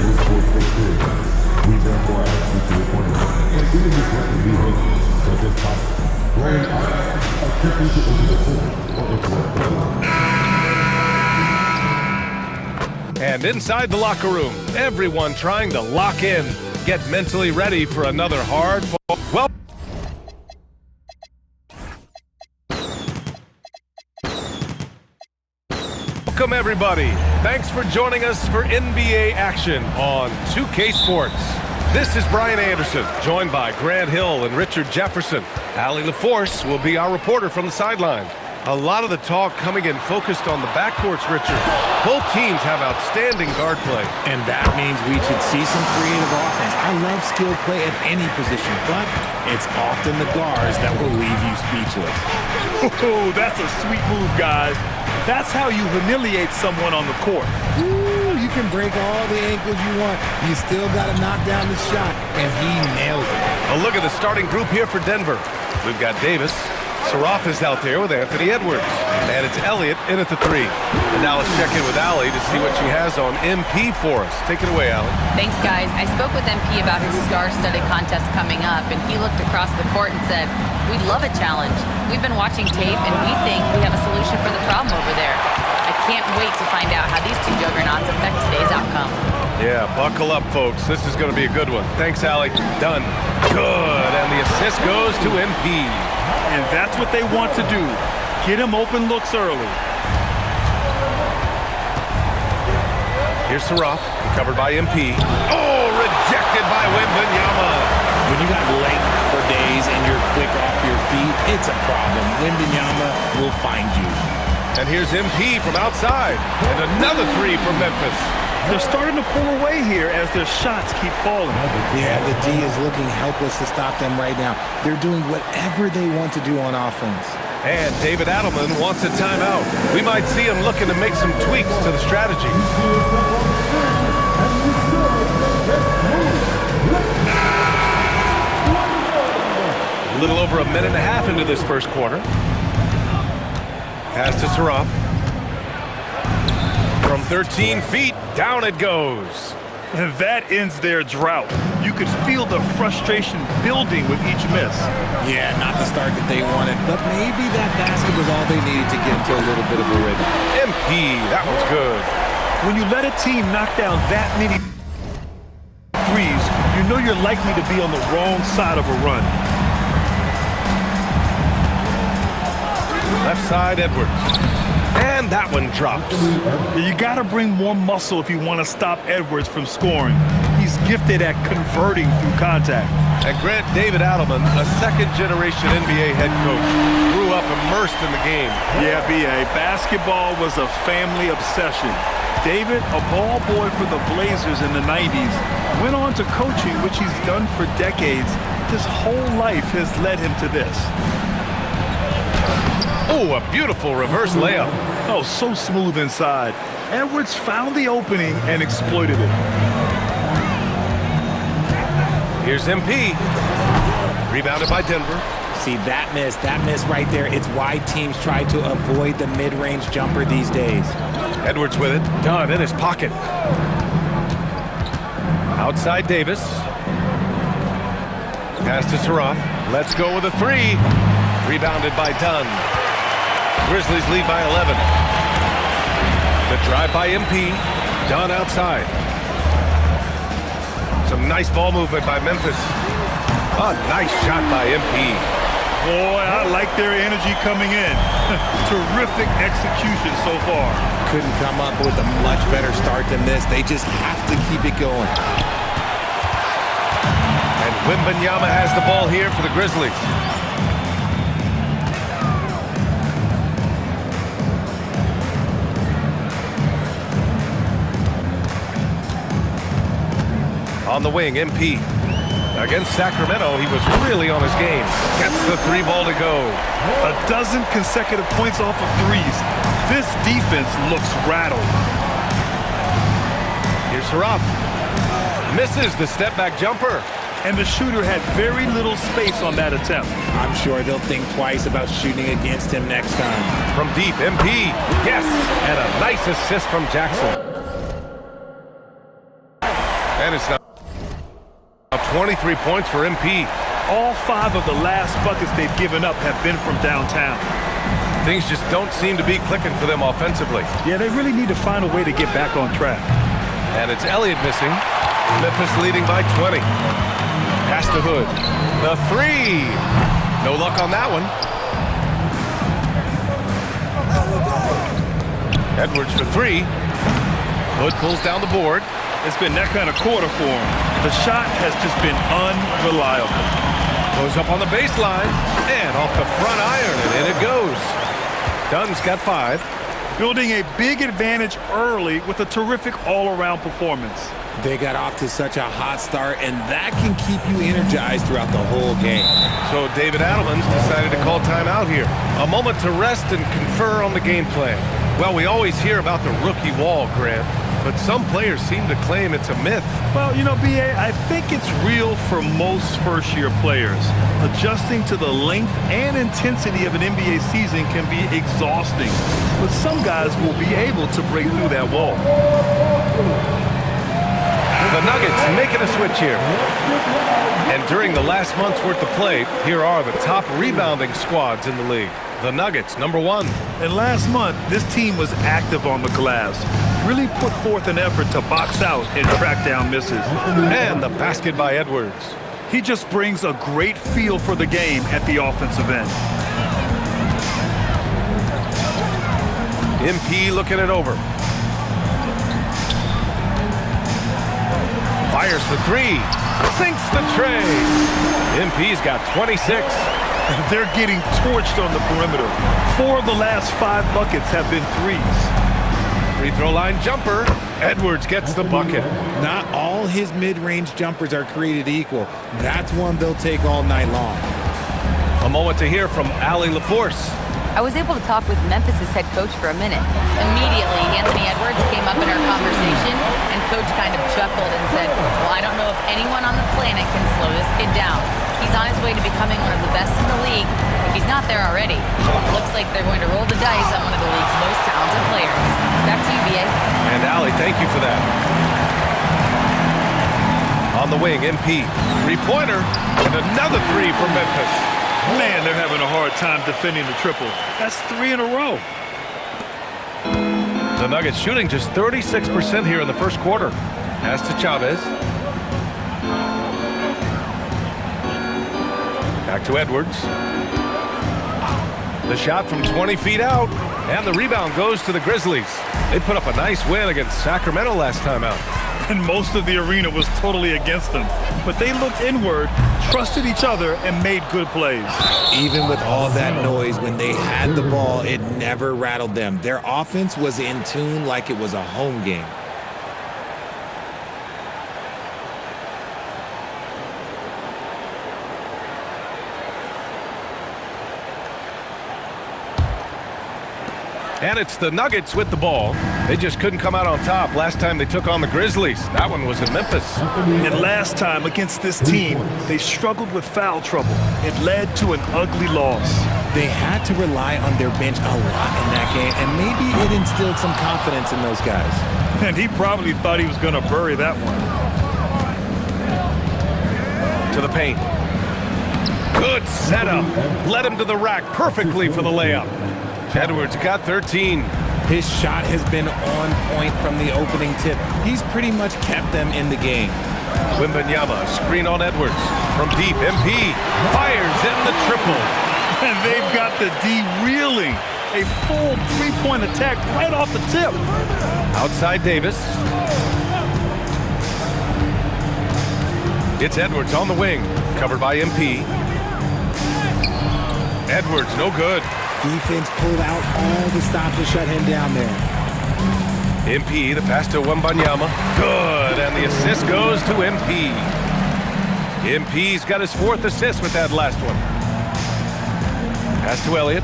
sports experience. We therefore ask you to report and even disruptive behavior, such as fighting, throwing items, attempting to enter the court, or interrupt the flow. And inside the locker room, everyone trying to lock in, get mentally ready for another hard fall. Welcome everybody. Thanks for joining us for NBA action on 2K Sports. This is Brian Anderson, joined by Grant Hill and Richard Jefferson. Allie LaForce will be our reporter from the sideline. A lot of the talk coming in focused on the backcourts, Richard. Both teams have outstanding guard play. And that means we should see some creative offense. I love skill play at any position, but it's often the guards that will leave you speechless. Oh, that's a sweet move, guys. That's how you humiliate someone on the court. Ooh, you can break all the ankles you want. You still got to knock down the shot, and he nails it. A look at the starting group here for Denver. We've got Davis. Saraf is out there with Anthony Edwards. And it's Elliott in at the 3. And now let's check in with Allie to see what she has on MP for us. Take it away, Allie. Thanks, guys. I spoke with MP about his star-studded contest coming up, and he looked across the court and said, "We'd love a challenge. We've been watching tape, and we think we have a solution for the problem over there. I can't wait to find out how these two juggernauts affect today's outcome." Yeah, buckle up, folks. This is going to be a good one. Thanks, Allie. Done. Good. And the assist goes to MP. And that's what they want to do. Get him open looks early. Here's Saraf, covered by MP. Oh, rejected by Wembanyama. When you got length for days and you're quick off your feet, it's a problem. Wembanyama will find you. And here's MP from outside. And another 3 from Memphis. They're starting to pull away here as their shots keep falling. Yeah, the D is looking helpless to stop them right now. They're doing whatever they want to do on offense. And David Adelman wants a timeout. We might see him looking to make some tweaks to the strategy. A little over a minute and a half into this first quarter. Pass to Saraf. From 13 feet, down it goes. And that ends their drought. You could feel the frustration building with each miss. Yeah, not the start that they wanted, but maybe that basket was all they needed to get into a little bit of a rhythm. MP, that was good. When you let a team knock down that many threes, you know you're likely to be on the wrong side of a run. Left side, Edwards. And that one drops. You got to bring more muscle if you want to stop Edwards from scoring. He's gifted at converting through contact. And Grant, David Adelman, a second-generation NBA head coach, grew up immersed in the game. Yeah, B.A., basketball was a family obsession. David, a ball boy for the Blazers in the 90s, went on to coaching, which he's done for decades. His whole life has led him to this. Oh, a beautiful reverse layup. Oh, so smooth inside. Edwards found the opening and exploited it. Here's MP. Rebounded by Denver. See, that miss right there, it's why teams try to avoid the mid-range jumper these days. Edwards with it. Dunn in his pocket. Outside Davis. Pass to Saraf. Let's go with a 3. Rebounded by Dunn. Grizzlies lead by 11. The drive by MP. Dunn outside. Some nice ball movement by Memphis. A nice shot by MP. Boy, I like their energy coming in. Terrific execution so far. Couldn't come up with a much better start than this. They just have to keep it going. And Wembanyama has the ball here for the Grizzlies. On the wing, MP. Against Sacramento, he was really on his game. Gets the 3 ball to go. A dozen consecutive points off of threes. This defense looks rattled. Here's Saraf. Misses the step-back jumper. And the shooter had very little space on that attempt. I'm sure they'll think twice about shooting against him next time. From deep, MP. Yes! And a nice assist from Jackson. And it's now 23 points for MP. All 5 of the last buckets they've given up have been from downtown. Things just don't seem to be clicking for them offensively. Yeah, they really need to find a way to get back on track. And it's Elliott missing. Memphis leading by 20. Pass to Hood. The 3. No luck on that one. Edwards for 3. Hood pulls down the board. It's been that kind of quarter for him. The shot has just been unreliable. Goes up on the baseline and off the front iron, and in it goes. Dunn's got 5. Building a big advantage early with a terrific all-around performance. They got off to such a hot start, and that can keep you energized throughout the whole game. So David Adelman's decided to call timeout here. A moment to rest and confer on the game plan. Well, we always hear about the rookie wall, Grant, but some players seem to claim it's a myth. Well, you know, B.A., I think it's real for most first-year players. Adjusting to the length and intensity of an NBA season can be exhausting, but some guys will be able to break through that wall. The Nuggets making a switch here. And during the last month's worth of play, here are the top rebounding squads in the league. The Nuggets, number 1. And last month, this team was active on the glass. Really put forth an effort to box out and track down misses. And the basket by Edwards. He just brings a great feel for the game at the offensive end. MP looking it over. Fires for 3. Sinks the tray. MP's got 26. They're getting torched on the perimeter. 4 of the last 5 buckets have been threes. Free throw line jumper. Edwards gets the bucket. Not all his mid-range jumpers are created equal. That's one they'll take all night long. A moment to hear from Allie LaForce. I was able to talk with Memphis' head coach for a minute. Immediately, Anthony Edwards came up in our conversation, and Coach kind of chuckled and said, well, I don't know if anyone on the planet can slow this kid down. He's on his way to becoming one of the best in the league, if he's not there already. Looks like they're going to roll the dice on one of the league's most talented players. Back to you, B.A. And Allie, thank you for that. On the wing, MP. 3-pointer, and another 3 for Memphis. Man, they're having a hard time defending the triple. That's 3 in a row. The Nuggets shooting just 36% here in the first quarter. Pass to Chavez. Back to Edwards. The shot from 20 feet out, and the rebound goes to the Grizzlies. They put up a nice win against Sacramento last time out. And most of the arena was totally against them. But they looked inward, trusted each other, and made good plays. Even with all that noise, when they had the ball, it never rattled them. Their offense was in tune like it was a home game. And it's the Nuggets with the ball. They just couldn't come out on top last time they took on the Grizzlies. That one was in Memphis. And last time against this team, they struggled with foul trouble. It led to an ugly loss. They had to rely on their bench a lot in that game, and maybe it instilled some confidence in those guys. And he probably thought he was going to bury that one. To the paint. Good setup. Led him to the rack perfectly for the layup. Edwards got 13. His shot has been on point from the opening tip. He's pretty much kept them in the game. Wembanyama, screen on Edwards. From deep, MP fires in the triple. And they've got the D reeling. A full 3-point attack right off the tip. Outside Davis. It's Edwards on the wing, covered by MP. Edwards, no good. Defense pulled out all the stops to shut him down there. MP, the pass to Wembanyama. Good, and the assist goes to MP. MP's got his 4th assist with that last one. Pass to Elliott.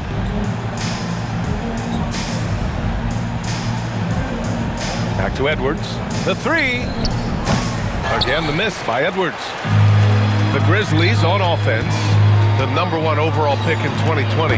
Back to Edwards. The 3. Again, the miss by Edwards. The Grizzlies on offense. The #1 overall pick in 2020.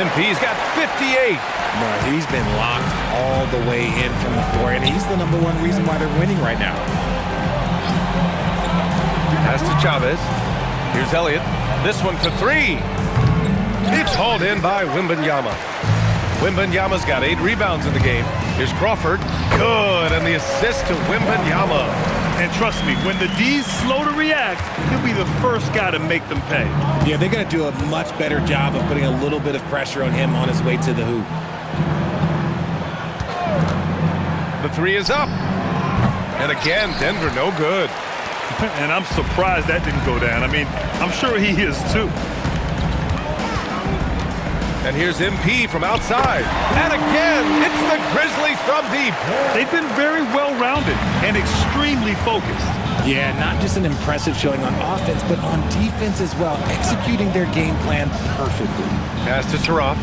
MP's got 58. No, he's been locked all the way in from the floor, and he's the #1 reason why they're winning right now. Pass to Chavez. Here's Elliott. This one for 3. It's hauled in by Wembanyama. Wembanyama's got 8 rebounds in the game. Here's Crawford. Good, and the assist to Wembanyama. And trust me, when the D's slow to react, he'll be the first guy to make them pay. Yeah, they're going to do a much better job of putting a little bit of pressure on him on his way to the hoop. The 3 is up. And again, Denver no good. And I'm surprised that didn't go down. I mean, I'm sure he is too. And here's MP from outside. And again, it's the Grizzlies from deep. They've been very well-rounded and extremely focused. Yeah, not just an impressive showing on offense, but on defense as well, executing their game plan perfectly. Pass to Saraf.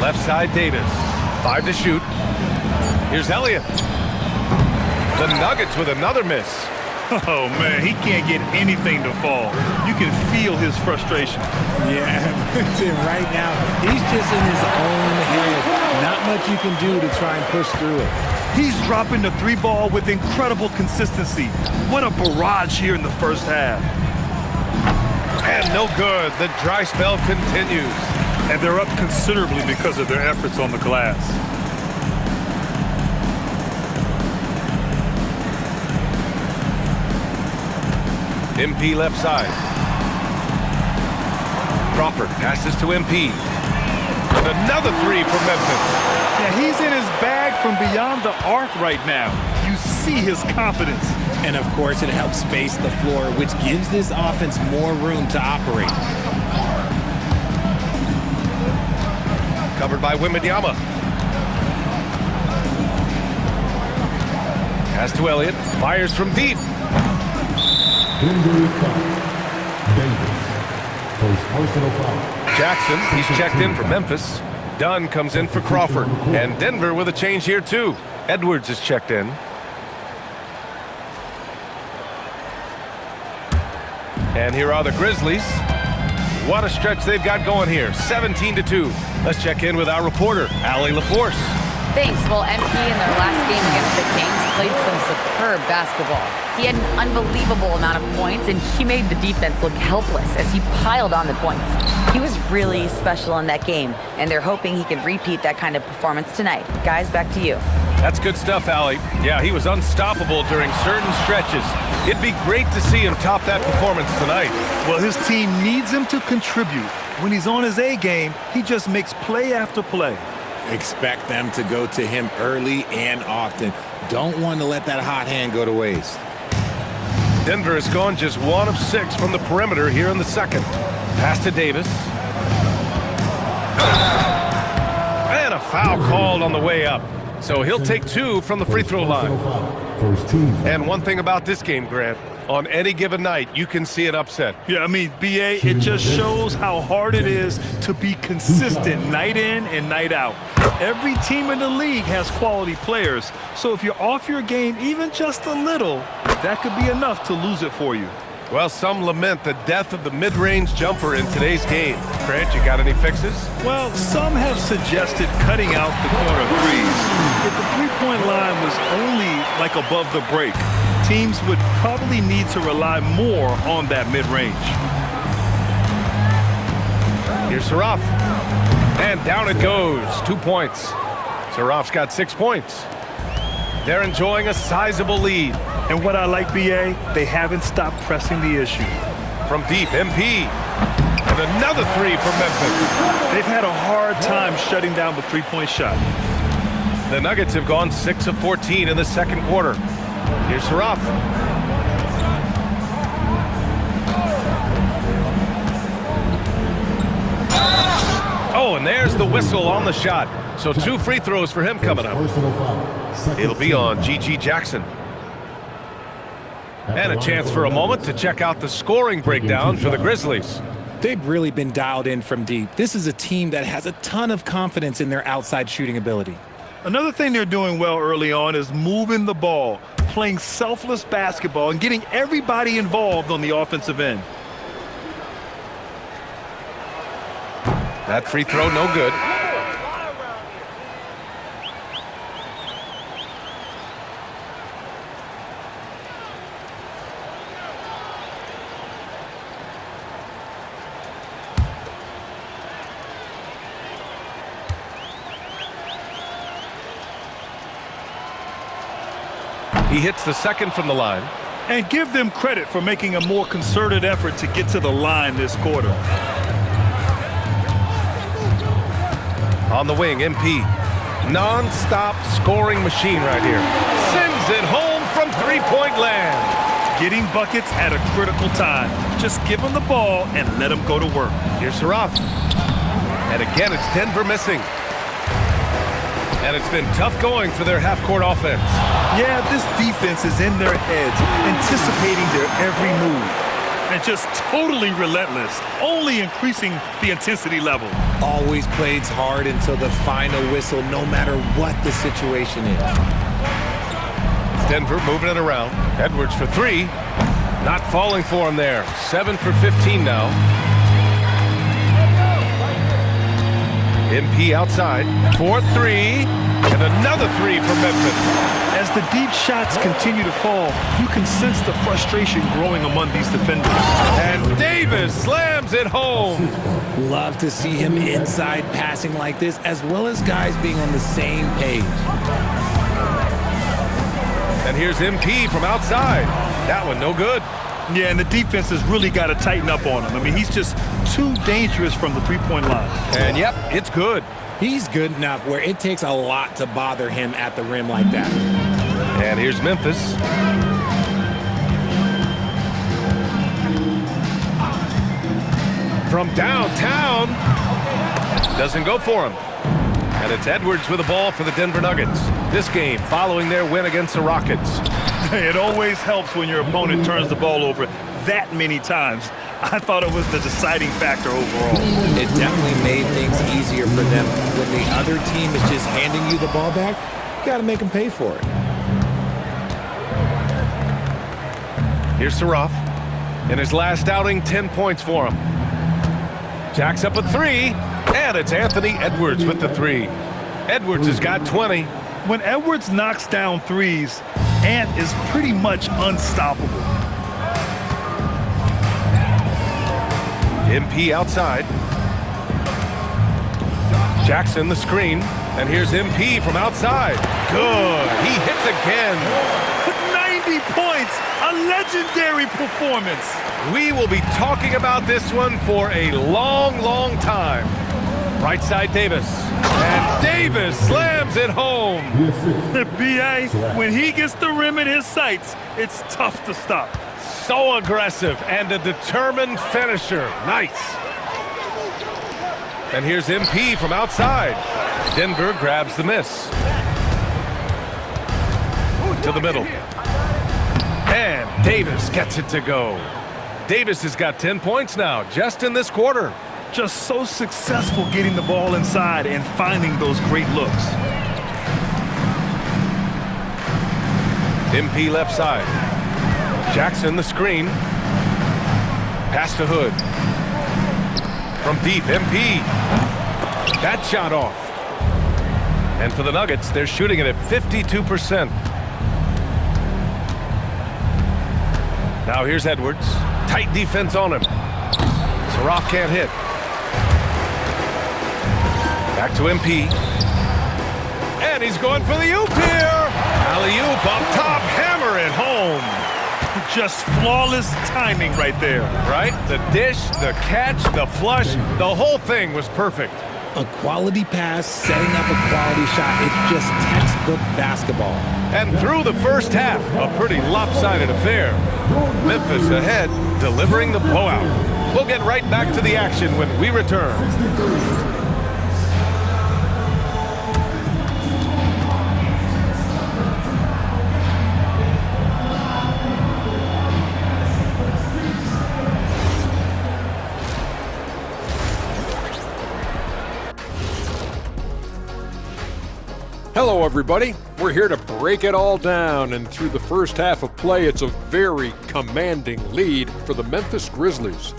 Left side, Davis. 5 to shoot. Here's Elliott. The Nuggets with another miss. Oh, man, he can't get anything to fall. You can feel his frustration. Yeah, right now, he's just in his own head. Not much you can do to try and push through it. He's dropping the 3 ball with incredible consistency. What a barrage here in the first half. And no good. The dry spell continues. And they're up considerably because of their efforts on the glass. MP left side. Crawford passes to MP. And another 3 for Memphis. Yeah, he's in his bag from beyond the arc right now. You see his confidence. And of course, it helps space the floor, which gives this offense more room to operate. Covered by Wembanyama. Pass to Elliott. Fires from deep. Denver is foul. Davis. First personal foul. Jackson, he's checked in for Memphis. Dunn comes in for Crawford. And Denver with a change here too. Edwards is checked in. And here are the Grizzlies. What a stretch they've got going here. 17-2. Let's check in with our reporter, Allie LaForce. Thanks. Well, MP in their last game against the Kings played some superb basketball. He had an unbelievable amount of points, and he made the defense look helpless as he piled on the points. He was really special in that game, and they're hoping he can repeat that kind of performance tonight. Guys, back to you. That's good stuff, Allie. Yeah, he was unstoppable during certain stretches. It'd be great to see him top that performance tonight. Well, his team needs him to contribute. When he's on his A game, he just makes play after play. Expect them to go to him early and often. Don't want to let that hot hand go to waste. Denver has gone just 1 of 6 from the perimeter here in the second. Pass to Davis. And a foul called on the way up. So he'll take 2 from the free throw line. First team. And one thing about this game, Grant, on any given night, you can see an upset. Yeah, I mean, BA, it just shows how hard it is to be consistent night in and night out. Every team in the league has quality players, so if you're off your game even just a little, that could be enough to lose it for you. Well, some lament the death of the mid-range jumper in today's game. Grant, you got any fixes? Well, some have suggested cutting out the corner threes. If the three-point line was only like above the break, teams would probably need to rely more on that mid-range. Here's Saraf. And down it goes. 2 points. Saraf's got 6 points. They're enjoying a sizable lead. And what I like, BA, they haven't stopped pressing the issue. From deep, MP. And another 3 for Memphis. They've had a hard time shutting down the three-point shot. The Nuggets have gone 6 of 14 in the second quarter. Here's Saraf. Oh, and there's the whistle on the shot. So 2 free throws for him coming up. Personal foul. Second It'll be on foul. G.G. Jackson. And a chance for a moment to check out the scoring breakdown for the Grizzlies. They've really been dialed in from deep. This is a team that has a ton of confidence in their outside shooting ability. Another thing they're doing well early on is moving the ball, playing selfless basketball and getting everybody involved on the offensive end. That free throw, no good. He hits the second from the line. And give them credit for making a more concerted effort to get to the line this quarter. On the wing, MP. Non-stop scoring machine right here. Sends it home from three-point land. Getting buckets at a critical time. Just give them the ball and let them go to work. Here's Saraf. And again, it's Denver missing. And it's been tough going for their half-court offense. Yeah, this defense is in their heads, anticipating their every move. And just totally relentless, only increasing the intensity level. Always plays hard until the final whistle, no matter what the situation is. Denver moving it around. Edwards for three. Not falling for him there. 7 for 15 now. MP outside. 4-3. And another three for Memphis. As the deep shots continue to fall, you can sense the frustration growing among these defenders. And Davis slams it home. Love to see him inside passing like this, as well as guys being on the same page. And here's MP from outside. That one no good. Yeah, and the defense has really got to tighten up on him. I mean, he's just too dangerous from the three-point line. And yep, it's good. He's good enough where it takes a lot to bother him at the rim like that. And here's Memphis. From downtown. Doesn't go for him. And it's Edwards with the ball for the Denver Nuggets. This game following their win against the Rockets. It always helps when your opponent turns the ball over that many times. I thought it was the deciding factor overall. It definitely made things easier for them. When the other team is just handing you the ball back, you got to make them pay for it. Here's Saraf. In his last outing, 10 points for him. Jacks up a three, and it's Anthony Edwards with the three. Edwards has got 20. When Edwards knocks down threes, Ant is pretty much unstoppable. MP outside. Jackson the screen. And here's MP from outside. Good. He hits again. 90 points. A legendary performance. We will be talking about this one for a long, long time. Right side Davis. And Davis slams it home. B.A., when he gets the rim in his sights, it's tough to stop. So aggressive and a determined finisher. Nice. And here's MP from outside. Denver grabs the miss. To the middle. And Davis gets it to go. Davis has got 10 points now, just in this quarter. Just so successful getting the ball inside and finding those great looks. MP left side. Jackson the screen. Pass to Hood. From deep, MP. That shot off. And for the Nuggets, they're shooting it at 52%. Now here's Edwards. Tight defense on him. Saraf can't hit. Back to MP. And he's going for the oop here. Alley-oop up top, hammer it home. Just flawless timing right there. Right? The dish, the catch, the flush, the whole thing was perfect. A quality pass, setting up a quality shot. It's just textbook basketball. And through the first half, a pretty lopsided affair. Memphis ahead, delivering the blowout. We'll get right back to the action when we return. Hello, everybody. We're here to break it all down, and through the first half of play, it's a very commanding lead for the Memphis Grizzlies.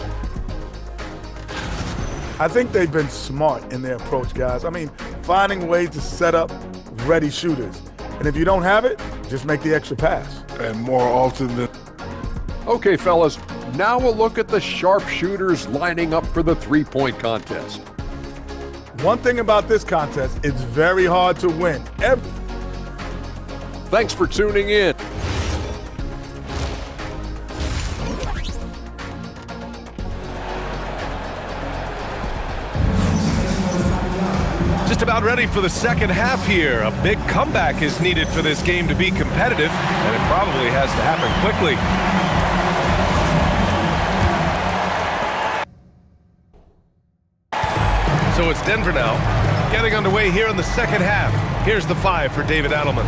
I think they've been smart in their approach, guys. I mean, finding ways to set up ready shooters. And if you don't have it, just make the extra pass. And more often than... Okay, fellas, now we'll look at the sharpshooters lining up for the three-point contest. One thing about this contest, it's very hard to win. Thanks for tuning in. Just about ready for the second half here. A big comeback is needed for this game to be competitive, and it probably has to happen quickly. So it's Denver now, getting underway here in the second half. Here's the 5 for David Adelman.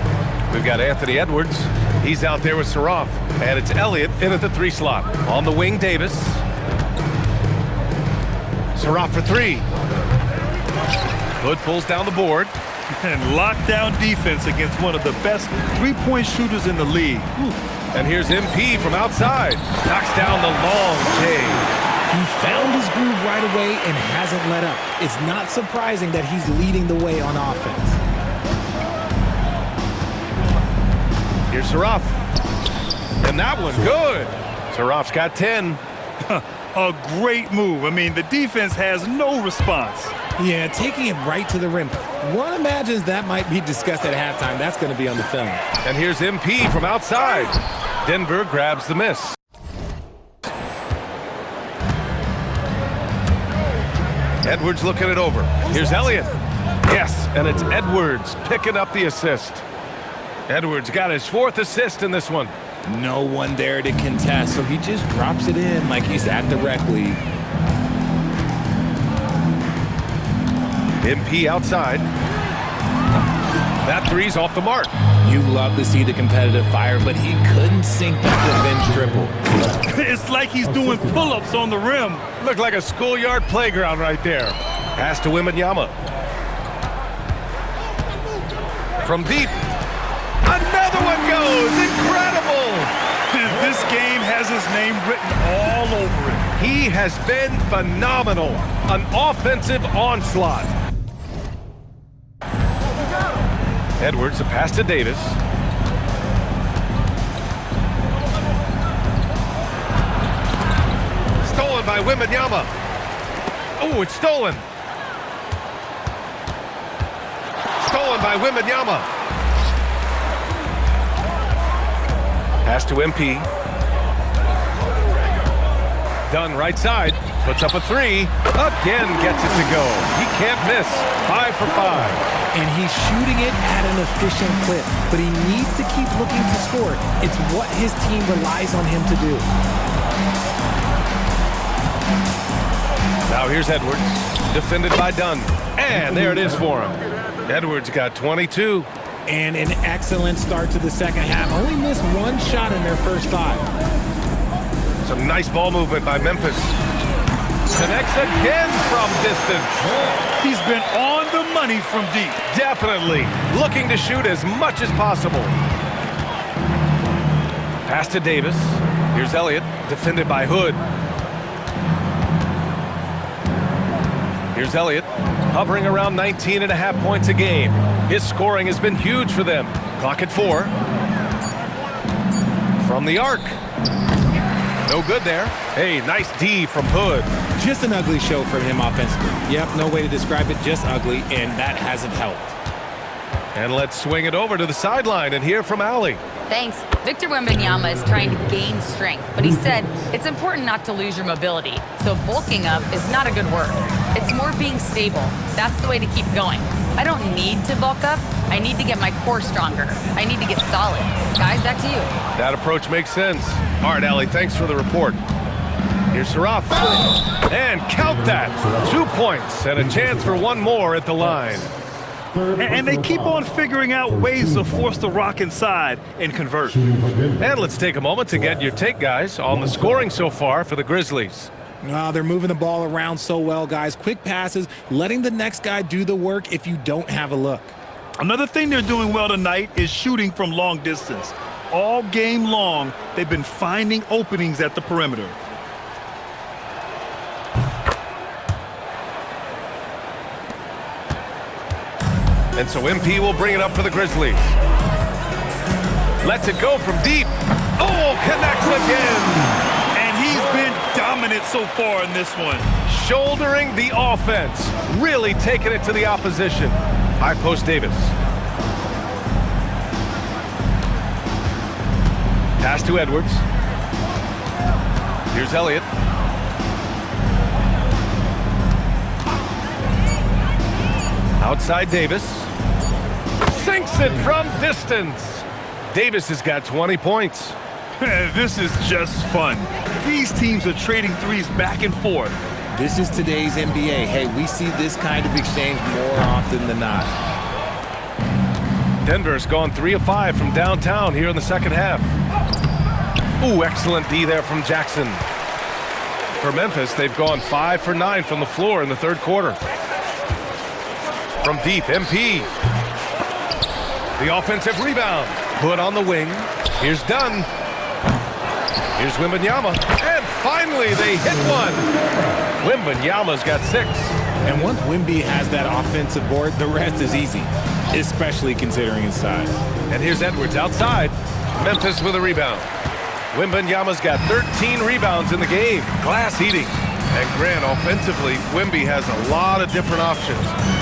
We've got Anthony Edwards. He's out there with Saraf. And it's Elliott in at the 3 slot. On the wing, Davis. Saraf for 3. Hood pulls down the board. And lockdown defense against one of the best three-point shooters in the league. And here's MP from outside. Knocks down the long J. He found his groove right away and hasn't let up. It's not surprising that he's leading the way on offense. Here's Saraf. And that one, good. Saraf's got 10. A great move. I mean, the defense has no response. Yeah, taking it right to the rim. One imagines that might be discussed at halftime. That's going to be on the film. And here's MP from outside. Denver grabs the miss. Edwards looking it over. Here's Elliott. Yes, and it's Edwards picking up the assist. Edwards got his 4th assist in this one. No one there to contest, so he just drops it in like he's at the rec league. MP outside. That 3's off the mark. You love to see the competitive fire, but he couldn't sink that revenge triple. It's like he's doing pull-ups on the rim. Looked like a schoolyard playground right there. Pass to Wembanyama. From deep. Another one goes. Incredible. This game has his name written all over it. He has been phenomenal. An offensive onslaught. Edwards, a pass to Davis. Stolen by Wembanyama. Oh, it's stolen. Stolen by Wembanyama. Pass to MP. Dunn right side. Puts up a 3. Again gets it to go. He can't miss. 5 for 5. And he's shooting it at an efficient clip, but he needs to keep looking to score. It's what his team relies on him to do. Now here's Edwards, defended by Dunn. And there it is for him. Edwards got 22. And an excellent start to the second half. Only missed 1 shot in their first 5. Some nice ball movement by Memphis. Connects again from distance. He's been on the money from deep. Definitely looking to shoot as much as possible. Pass to Davis. Here's Elliott, defended by Hood. Here's Elliott, hovering around 19.5 points a game. His scoring has been huge for them. Clock at 4. From the arc. No good there. Hey, nice D from Hood. Just an ugly show from him offensively. Yep, no way to describe it, just ugly, and that hasn't helped. And let's swing it over to the sideline and hear from Allie. Thanks. Victor Wembanyama is trying to gain strength, but he said it's important not to lose your mobility. So bulking up is not a good word. It's more being stable. That's the way to keep going. I don't need to bulk up. I need to get my core stronger. I need to get solid. Guys, back to you. That approach makes sense. All right, Allie, thanks for the report. Here's Saraf. And count that. 2 points and a chance for 1 more at the line. And they keep on figuring out ways to force the rock inside and convert. And let's take a moment to get your take, guys, on the scoring so far for the Grizzlies. They're moving the ball around so well, guys. Quick passes, letting the next guy do the work if you don't have a look. Another thing they're doing well tonight is shooting from long distance. All game long, they've been finding openings at the perimeter. And so MP will bring it up for the Grizzlies. Lets it go from deep. Oh, connects again. And he's been dominant so far in this one. Shouldering the offense. Really taking it to the opposition. High post Davis. Pass to Edwards. Here's Elliott. Outside Davis. Sinks it from distance. Davis has got 20 points. This is just fun. These teams are trading threes back and forth. This is today's NBA. Hey, we see this kind of exchange more often than not. Denver's gone 3 of 5 from downtown here in the second half. Ooh, excellent D there from Jackson. For Memphis, they've gone 5 for 9 from the floor in the third quarter. From deep, MP. The offensive rebound. Put on the wing. Here's Dunn. Here's Wembanyama. And finally, they hit one. Wembanyama's got 6. And once Wemby has that offensive board, the rest is easy, especially considering his size. And here's Edwards outside. Memphis with a rebound. Wembanyama's got 13 rebounds in the game. Glass eating. And Grant, offensively, Wemby has a lot of different options.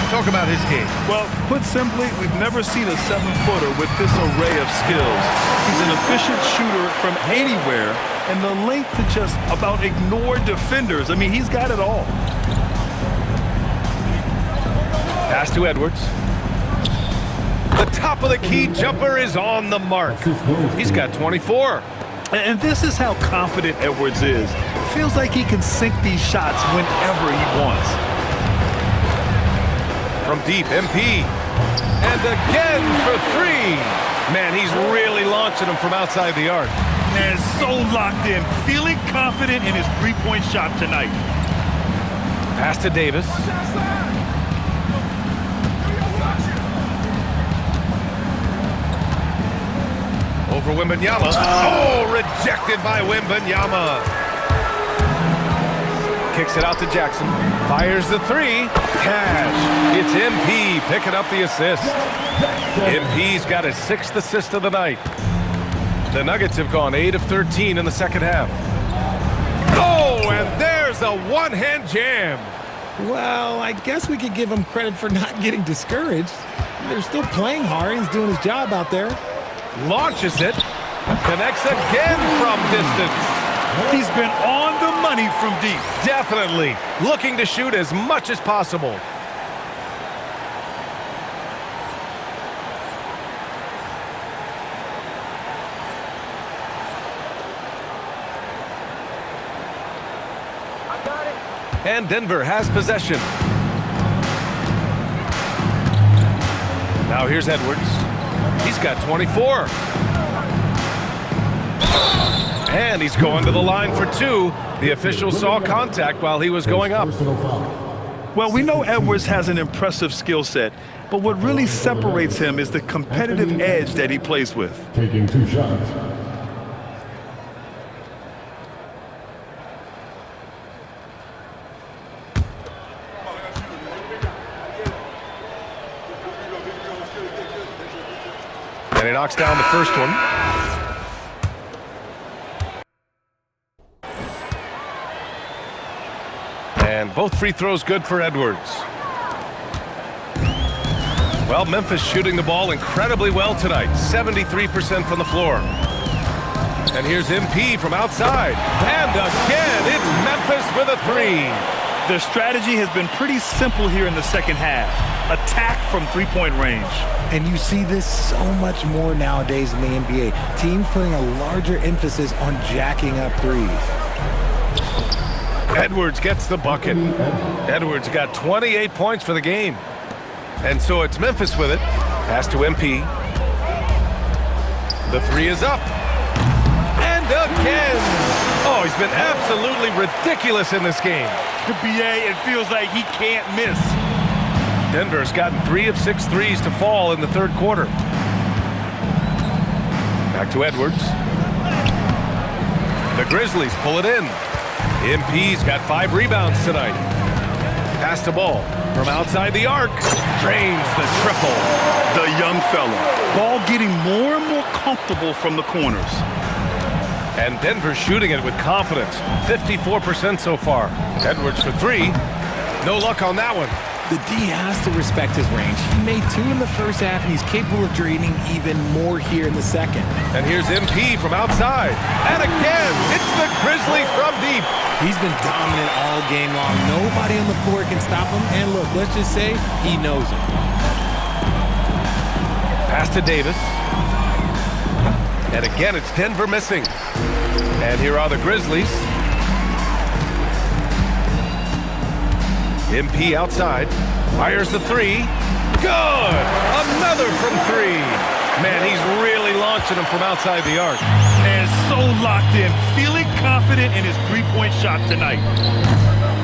Talk about his game. Well, put simply, we've never seen a 7-footer with this array of skills. He's an efficient shooter from anywhere, and the length to just about ignore defenders. I mean, he's got it all. Pass to Edwards. The top of the key jumper is on the mark. He's got 24. And this is how confident Edwards is. Feels like he can sink these shots whenever he wants. From deep, MP. And again for 3. Man, he's really launching them from outside the arc. And so locked in, feeling confident in his three-point shot tonight. Pass to Davis. Over Wembanyama. Oh, rejected by Wembanyama. Kicks it out to Jackson. Fires the 3. Cash. It's MP picking up the assist. MP's got his 6th assist of the night. The Nuggets have gone 8 of 13 in the second half. Oh, and there's a one-hand jam. Well, I guess we could give him credit for not getting discouraged. They're still playing hard. He's doing his job out there. Launches it. Connects again from distance. He's been on the money from deep. Definitely. Looking to shoot as much as possible. And Denver has possession. Now here's Edwards. He's got 24. And he's going to the line for 2. The official saw contact while he was going up. Well, we know Edwards has an impressive skill set, but what really separates him is the competitive edge that he plays with. Taking 2 shots. And he knocks down the first one. And both free throws good for Edwards. Well, Memphis shooting the ball incredibly well tonight. 73% from the floor. And here's MP from outside. And again, it's Memphis with a 3. The strategy has been pretty simple here in the second half. Attack from three-point range. And you see this so much more nowadays in the NBA. Teams putting a larger emphasis on jacking up threes. Edwards gets the bucket. Edwards got 28 points for the game. And so it's Memphis with it. Pass to MP. The 3 is up. And again. Oh, he's been absolutely ridiculous in this game. The BA, it feels like he can't miss. Denver's gotten 3 of 6 threes to fall in the third quarter. Back to Edwards. The Grizzlies pull it in. MP's got 5 rebounds tonight. Pass the ball from outside the arc. Drains the triple. The young fella. Ball getting more and more comfortable from the corners. And Denver shooting it with confidence. 54% so far. Edwards for 3. No luck on that one. The D has to respect his range. He made 2 in the first half, and he's capable of draining even more here in the second. And here's MP from outside. And again, it's the Grizzlies from deep. He's been dominant all game long. Nobody on the floor can stop him. And look, let's just say he knows it. Pass to Davis. And again, it's Denver missing. And here are the Grizzlies. MP outside. Fires the 3. Good! Another from 3. Man, he's really launching them from outside the arc. And so locked in, feeling confident in his three-point shot tonight.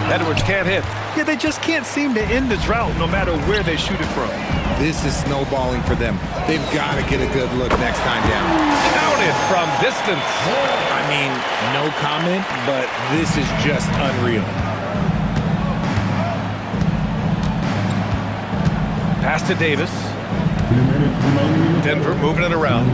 Edwards can't hit. Yeah, they just can't seem to end the drought no matter where they shoot it from. This is snowballing for them. They've got to get a good look next time down. Counted from distance. I mean, no comment, but this is just unreal. Pass to Davis. 2 minutes remaining. Denver moving it around.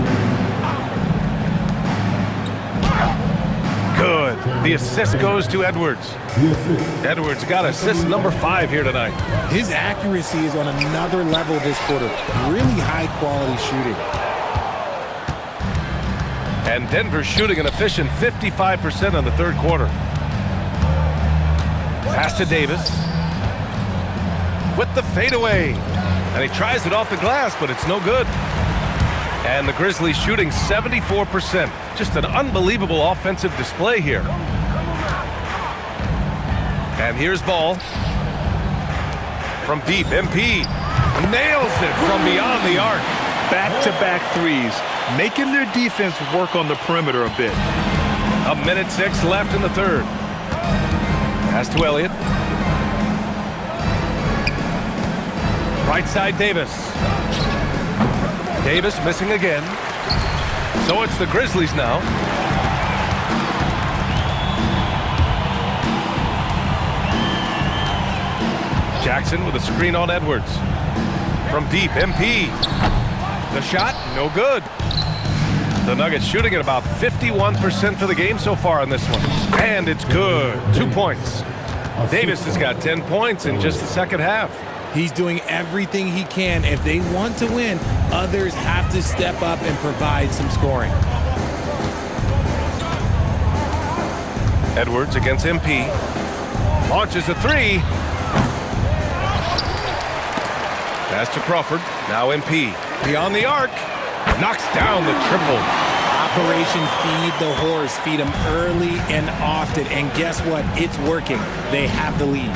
Good. The assist goes to Edwards. The assist. Edwards got assist number 5 here tonight. His accuracy is on another level this quarter. Really high-quality shooting. And Denver shooting an efficient 55% in the third quarter. Pass to Davis. With the fadeaway. And he tries it off the glass, but it's no good. And the Grizzlies shooting 74%. Just an unbelievable offensive display here. And here's ball. From deep, MP nails it from beyond the arc. Back-to-back threes, making their defense work on the perimeter a bit. 1:06 left in the third. Pass to Elliott. Right side, Davis. Davis missing again. So it's the Grizzlies now. Jackson with a screen on Edwards. From deep, MP. The shot, no good. The Nuggets shooting at about 51% for the game so far in this one. And it's good. 2 points. Davis has got 10 points in just the second half. He's doing everything he can. If they want to win, others have to step up and provide some scoring. Edwards against MP. Launches a 3. Pass to Crawford. Now MP. Beyond the arc. Knocks down the triple. Operation Feed the Horse. Feed him early and often. And guess what? It's working. They have the lead.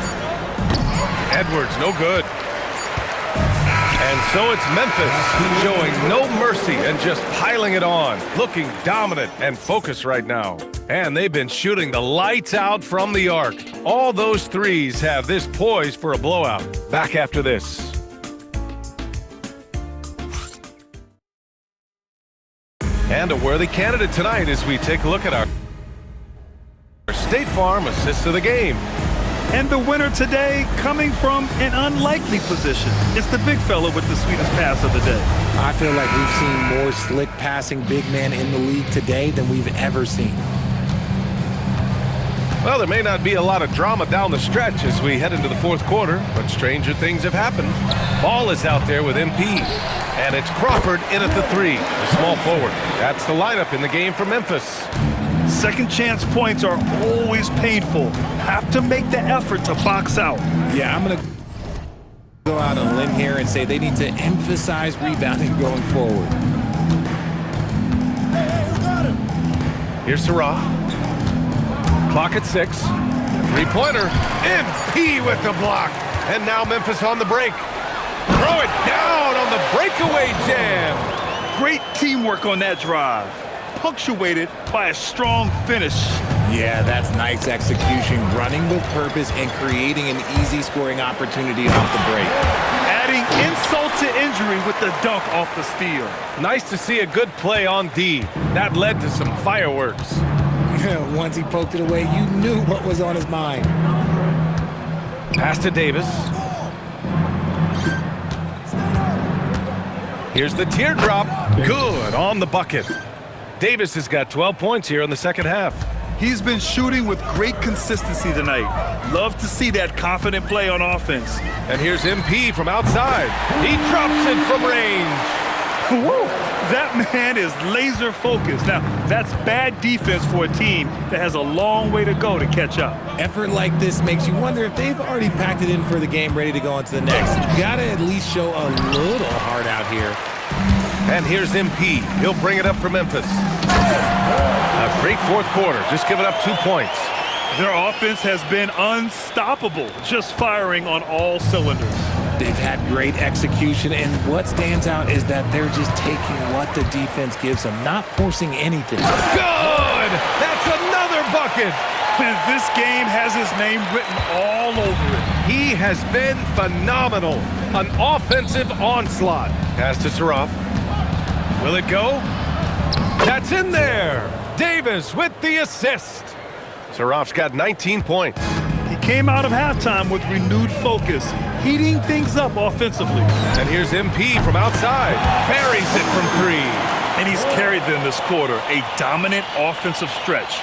Edwards, no good. And so it's Memphis showing no mercy and just piling it on. Looking dominant and focused right now. And they've been shooting the lights out from the arc. All those threes have this poised for a blowout. Back after this. And a worthy candidate tonight as we take a look at our State Farm assist of the game. And the winner today coming from an unlikely position. It's the big fella with the sweetest pass of the day. I feel like we've seen more slick passing big men in the league today than we've ever seen. Well, there may not be a lot of drama down the stretch as we head into the fourth quarter, but stranger things have happened. Ball is out there with MP, and it's Crawford in at the 3, the small forward. That's the lineup in the game for Memphis. Second chance points are always painful. Have to make the effort to box out. Yeah, I'm going to go out on a limb here and say they need to emphasize rebounding going forward. Here's Sarah. Clock at 6. Three-pointer. MP with the block. And now Memphis on the break. Throw it down on the breakaway jam. Great teamwork on that drive, punctuated by a strong finish. Yeah, that's nice execution, running with purpose and creating an easy scoring opportunity off the break. Adding insult to injury with the dunk off the steal. Nice to see a good play on D. That led to some fireworks. Once he poked it away, you knew what was on his mind. Pass to Davis. Here's the teardrop. Good on the bucket. Davis has got 12 points here in the second half. He's been shooting with great consistency tonight. Love to see that confident play on offense. And here's MP from outside. He drops it from range. Woo! That man is laser focused. Now, that's bad defense for a team that has a long way to go to catch up. Effort like this makes you wonder if they've already packed it in for the game, ready to go on to the next. You gotta at least show a little heart out here. And here's MP. He'll bring it up for Memphis. A great fourth quarter, just giving up 2 points. Their offense has been unstoppable, just firing on all cylinders. They've had great execution, and what stands out is that they're just taking what the defense gives them, not forcing anything. Good! That's another bucket! And this game has his name written all over it. He has been phenomenal. An offensive onslaught. Pass to Saraf. Will it go? That's in there! Davis with the assist. Saraf's got 19 points. He came out of halftime with renewed focus, heating things up offensively. And here's MP from outside. Buries it from 3. And he's carried them this quarter, a dominant offensive stretch.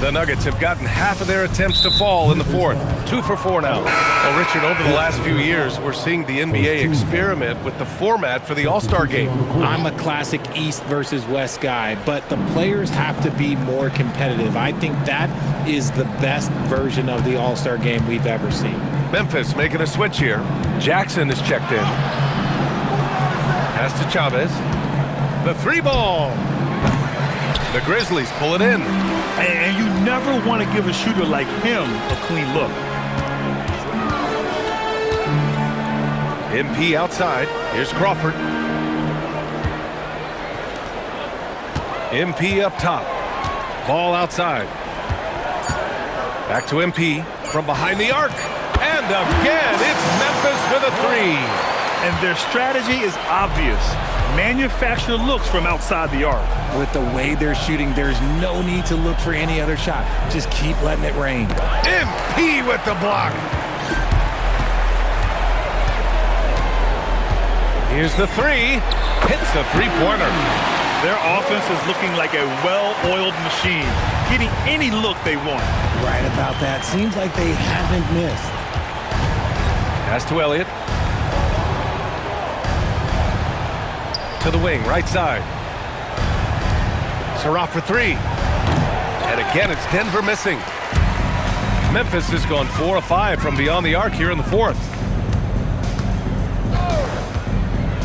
The Nuggets have gotten half of their attempts to fall in the fourth. 2 for 4 now. Well, Richard, over the last few years, we're seeing the NBA experiment with the format for the All-Star game. I'm a classic East versus West guy, but the players have to be more competitive. I think that is the best version of the All-Star game we've ever seen. Memphis making a switch here. Jackson is checked in. Pass to Chavez. The 3-ball. The Grizzlies pull it in. And you never want to give a shooter like him a clean look. MP outside. Here's Crawford. MP up top. Ball outside. Back to MP from behind the arc. And again, it's Memphis with a 3. And their strategy is obvious. Manufacture looks from outside the arc. With the way they're shooting, there's no need to look for any other shot. Just keep letting it rain. MP with the block. Here's the 3. Hits the 3-pointer. Their offense is looking like a well-oiled machine, getting any look they want. Right about that. Seems like they haven't missed. Pass to Elliott. To the wing, right side. Saraf for 3. And again, it's Denver missing. Memphis has gone 4 of 5 from beyond the arc here in the fourth.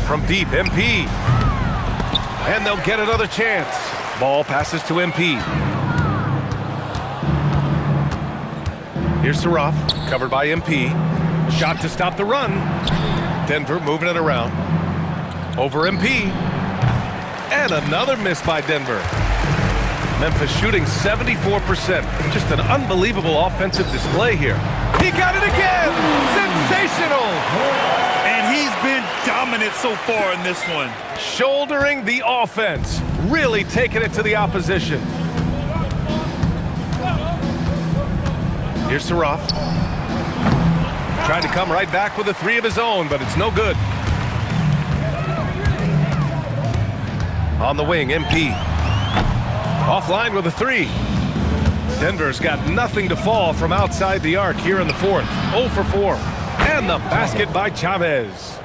From deep, MP. And they'll get another chance. Ball passes to MP. Here's Saraf, covered by MP. Shot to stop the run. Denver moving it around. Over MP. And another miss by Denver. Memphis shooting 74%. Just an unbelievable offensive display here. He got it again! Sensational! And he's been dominant so far in this one. Shouldering the offense. Really taking it to the opposition. Here's Saraf. Trying to come right back with a 3 of his own, but it's no good. On the wing, MP. Offline with a 3. Denver's got nothing to fall from outside the arc here in the fourth. 0 for 4. And the basket by Chavez.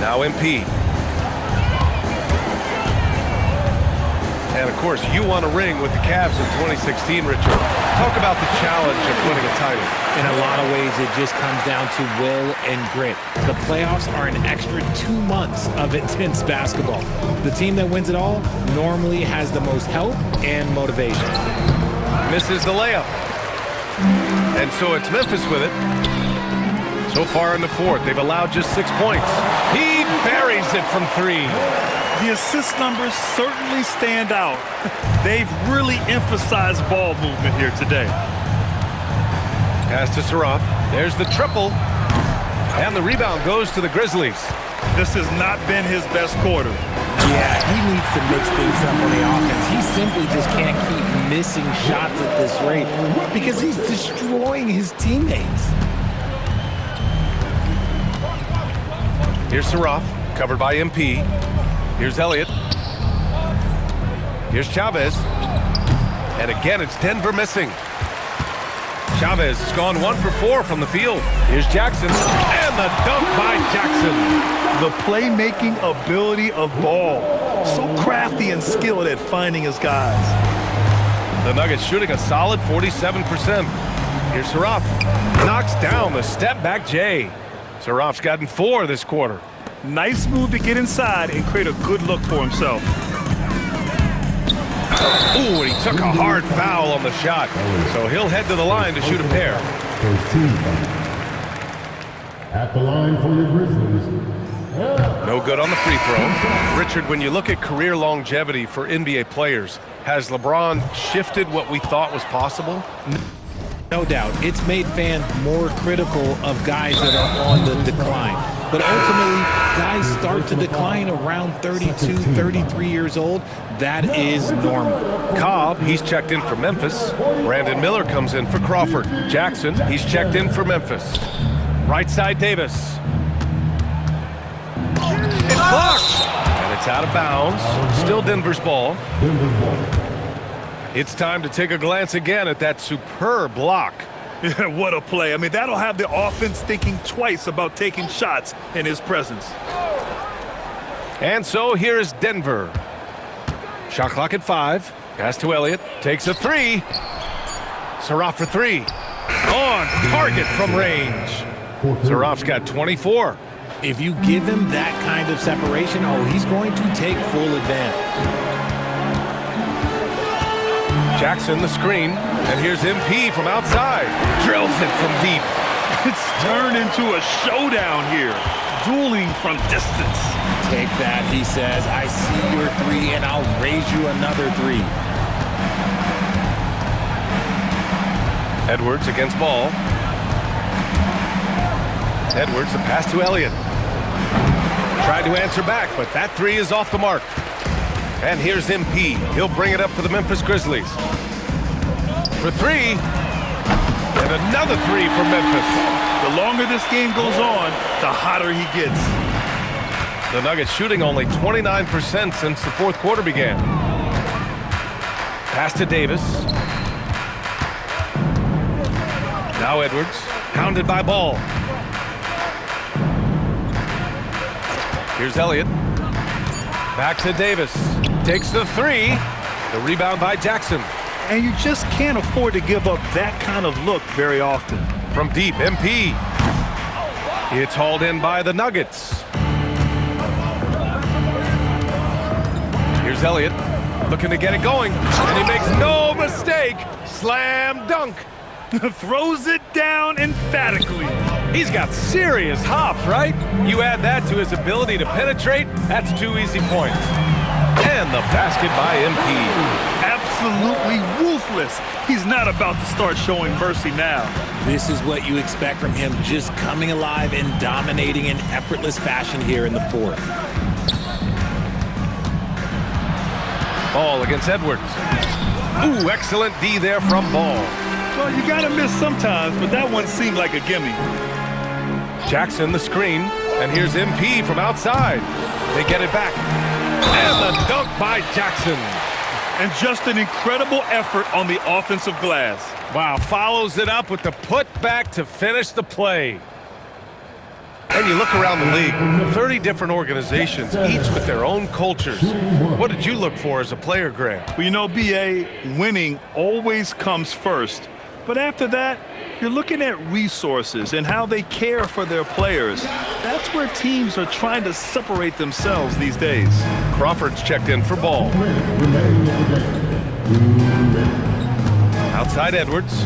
Now MP. And of course, you won a ring with the Cavs in 2016, Richard. Talk about the challenge of winning a title. In a lot of ways, it just comes down to will and grit. The playoffs are an extra 2 months of intense basketball. The team that wins it all normally has the most help and motivation. Misses the layup. And so it's Memphis with it. So far in the fourth, they've allowed just 6 points. He buries it from 3. The assist numbers certainly stand out. They've really emphasized ball movement here today. Pass to Saraf. There's the triple. And the rebound goes to the Grizzlies. This has not been his best quarter. Yeah, he needs to mix things up on the offense. He simply just can't keep missing shots at this rate because he's destroying his teammates. Here's Saraf, covered by MP. Here's Elliott. Here's Chavez. And again, it's Denver missing. Chavez has gone 1 for 4 from the field. Here's Jackson, and the dunk by Jackson. The playmaking ability of Ball. So crafty and skilled at finding his guys. The Nuggets shooting a solid 47%. Here's Saraf. Knocks down the step-back J. Saraf's gotten 4 this quarter. Nice move to get inside and create a good look for himself. Ooh, and he took a hard foul on the shot. So he'll head to the line to shoot a pair. First team foul. At the line for your Grizzlies. No good on the free throw. Richard, when you look at career longevity for NBA players, has LeBron shifted what we thought was possible? No doubt. It's made fans more critical of guys that are on the decline. But ultimately, guys start to decline around 32, 33 years old. That is normal. Cobb, he's checked in for Memphis. Brandon Miller comes in for Crawford. Jackson, he's checked in for Memphis. Right side, Davis. It's blocked. And it's out of bounds. Still Denver's ball. It's time to take a glance again at that superb block. Yeah, what a play. I mean, that'll have the offense thinking twice about taking shots in his presence. And so here is Denver. Shot clock at 5. Pass to Elliott. Takes a 3. Saraf for 3. On target from range. Saraf's got 24. If you give him that kind of separation, oh, he's going to take full advantage. Jackson the screen, and here's MP from outside. Drills it from deep. It's turned into a showdown here. Dueling from distance. Take that, he says. I see your 3, and I'll raise you another 3. Edwards against Ball. Edwards, the pass to Elliott. Tried to answer back, but that 3 is off the mark. And here's MP. He'll bring it up for the Memphis Grizzlies. For 3. And another 3 for Memphis. The longer this game goes on, the hotter he gets. The Nuggets shooting only 29% since the fourth quarter began. Pass to Davis. Now Edwards. Pounded by Ball. Here's Elliott. Back to Davis. Takes the 3. The rebound by Jackson. And you just can't afford to give up that kind of look very often. From deep, MP. It's hauled in by the Nuggets. Here's Elliott. Looking to get it going. And he makes no mistake. Slam dunk. Throws it down emphatically. He's got serious hops, right? You add that to his ability to penetrate, that's 2 easy points. And the basket by MP. Absolutely ruthless. He's not about to start showing mercy now. This is what you expect from him, just coming alive and dominating in effortless fashion here in the fourth. Ball against Edwards. Ooh, excellent D there from Ball. Well, you gotta miss sometimes, but that one seemed like a gimme. Jackson the screen, and here's MP from outside. They get it back. And the dunk by Jackson. And just an incredible effort on the offensive glass. Wow, follows it up with the putback to finish the play. And you look around the league, 30 different organizations, each with their own cultures. What did you look for as a player, Grant? Well, you know, B.A., winning always comes first. But after that, you're looking at resources and how they care for their players. That's where teams are trying to separate themselves these days. Crawford's checked in for Ball. Outside Edwards.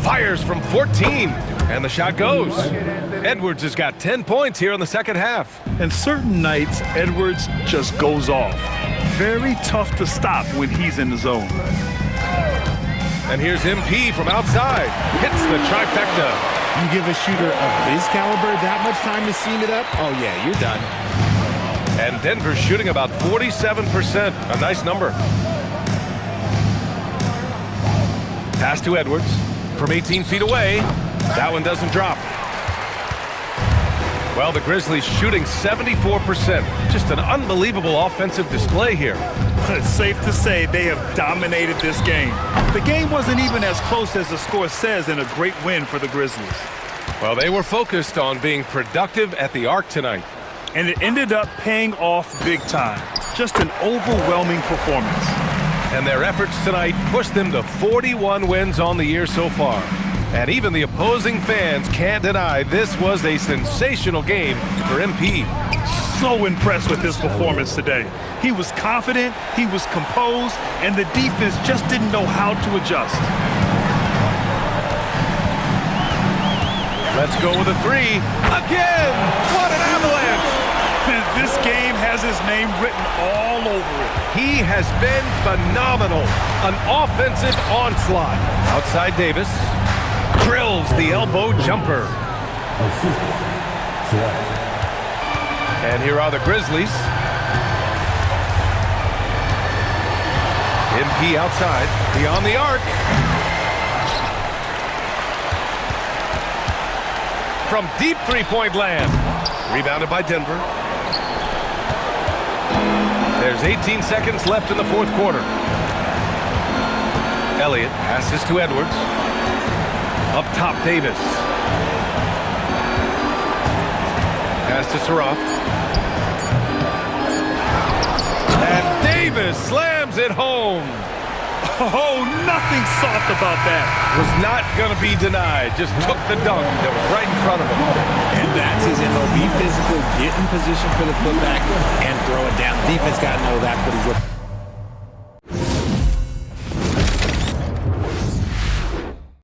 Fires from 14. And the shot goes. Edwards has got 10 points here in the second half. And certain nights, Edwards just goes off. Very tough to stop when he's in the zone. And here's MP from outside. Hits the trifecta. You give a shooter of his caliber that much time to seam it up, oh yeah, you're done. And Denver's shooting about 47%. A nice number. Pass to Edwards from 18 feet away. That one doesn't drop. Well, the Grizzlies shooting 74%. Just an unbelievable offensive display here. It's safe to say they have dominated this game. The game wasn't even as close as the score says in a great win for the Grizzlies. Well, they were focused on being productive at the arc tonight. And it ended up paying off big time. Just an overwhelming performance. And their efforts tonight pushed them to 41 wins on the year so far. And even the opposing fans can't deny this was a sensational game for MP. So impressed with his performance today. He was confident, he was composed, and the defense just didn't know how to adjust. Let's go with a three. Again! What an avalanche! This game has his name written all over it. He has been phenomenal. An offensive onslaught. Outside Davis. Drills the elbow jumper. And here are the Grizzlies. MP outside, beyond the arc. From deep three-point land. Rebounded by Denver. There's 18 seconds left in the fourth quarter. Elliott passes to Edwards. Up top, Davis. Pass to Saraf. And Davis slams it home. Oh, nothing soft about that. Was not going to be denied. Just took the dunk that was right in front of him. And that's his MO. Be physical, get in position for the putback, and throw it down. The defense got to know that's what he's looking for.